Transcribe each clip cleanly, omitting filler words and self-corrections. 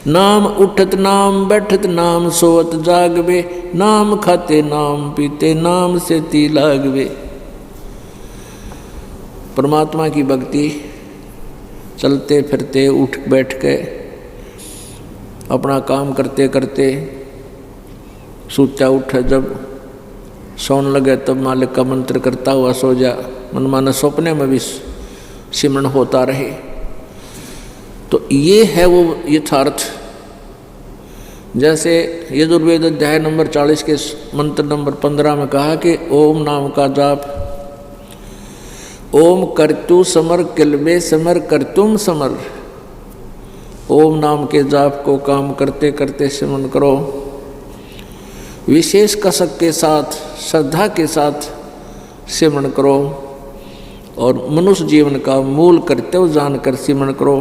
नाम उठत नाम बैठत नाम सोवत जागवे, नाम खाते नाम पीते नाम से ती लागवे। परमात्मा की भक्ति चलते फिरते उठ बैठ के अपना काम करते करते, सूचा उठे जब सोने लगे तब मालिक का मंत्र करता हुआ सो जा, मन माने सपने में भी सिमरन होता रहे। तो ये है वो यथार्थ। जैसे यजुर्वेद अध्याय नंबर 40 के मंत्र नंबर 15 में कहा कि ओम नाम का जाप, ओम करतु समर किलबे समर करतुम समर। ओम नाम के जाप को काम करते करते सिमरन करो, विशेष कसक के साथ श्रद्धा के साथ सिमरन करो और मनुष्य जीवन का मूल कर्तव्य जानकर सिमरन करो।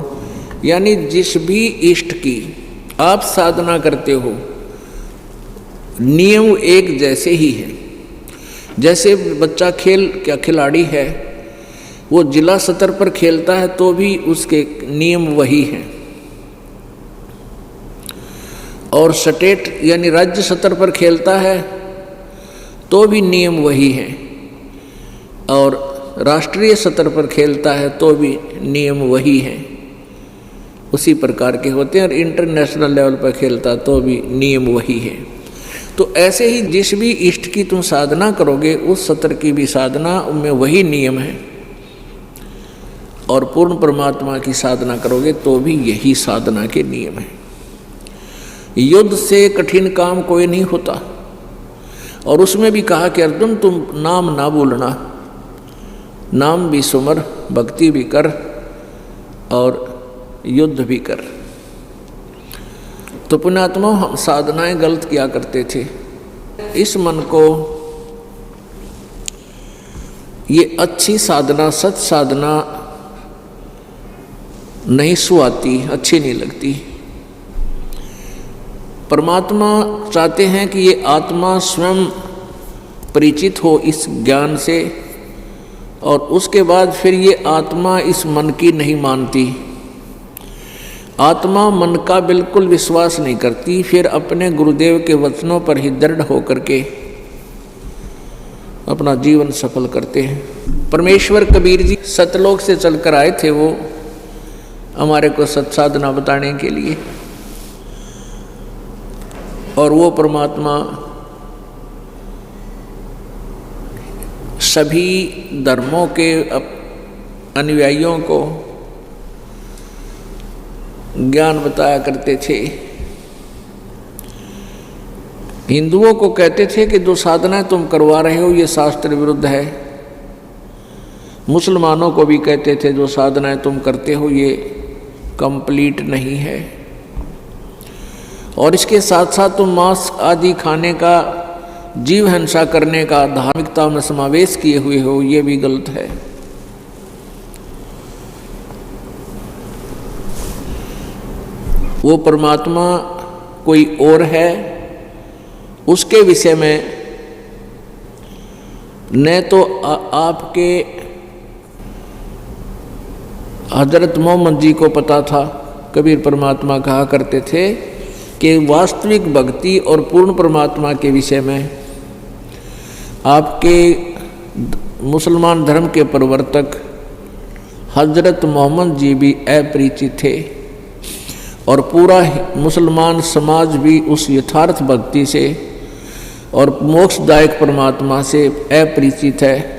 यानी जिस भी इष्ट की आप साधना करते हो, नियम एक जैसे ही है। जैसे बच्चा खिलाड़ी है, वो जिला स्तर पर खेलता है तो भी उसके नियम वही हैं, और स्टेट यानी राज्य स्तर पर खेलता है तो भी नियम वही हैं, और राष्ट्रीय स्तर पर खेलता है तो भी नियम वही हैं, उसी प्रकार के होते हैं। और इंटरनेशनल लेवल पर खेलता तो भी नियम वही है। तो ऐसे ही जिस भी इष्ट की तुम साधना करोगे उस स्तर की भी साधना में वही नियम है, और पूर्ण परमात्मा की साधना करोगे तो भी यही साधना के नियम है। युद्ध से कठिन काम कोई नहीं होता, और उसमें भी कहा कि अर्जुन तुम नाम ना भूलना, नाम भी सुमर, भक्ति भी कर और युद्ध भी कर। तो पुण्यात्मा हम साधनाएं गलत किया करते थे। इस मन को ये अच्छी साधना, सत साधना नहीं सुहाती, अच्छी नहीं लगती। परमात्मा चाहते हैं कि ये आत्मा स्वयं परिचित हो इस ज्ञान से, और उसके बाद फिर ये आत्मा इस मन की नहीं मानती। आत्मा मन का बिल्कुल विश्वास नहीं करती, फिर अपने गुरुदेव के वचनों पर ही दृढ़ होकर के अपना जीवन सफल करते हैं। परमेश्वर कबीर जी सतलोक से चलकर आए थे, वो हमारे को सत्साधना बताने के लिए, और वो परमात्मा सभी धर्मों के अनुयायियों को ज्ञान बताया करते थे। हिंदुओं को कहते थे कि जो साधना तुम करवा रहे हो ये शास्त्र विरुद्ध है। मुसलमानों को भी कहते थे जो साधनाएं तुम करते हो ये कंप्लीट नहीं है, और इसके साथ साथ तुम मांस आदि खाने का, जीव हिंसा करने का धार्मिकता में समावेश किए हुए हो, ये भी गलत है। वो परमात्मा कोई और है, उसके विषय में न तो आपके हजरत मोहम्मद जी को पता था। कबीर परमात्मा कहा करते थे कि वास्तविक भक्ति और पूर्ण परमात्मा के विषय में आपके मुसलमान धर्म के प्रवर्तक हजरत मोहम्मद जी भी अपरिचित थे, और पूरा मुसलमान समाज भी उस यथार्थ भक्ति से और मोक्षदायक परमात्मा से अपरिचित है।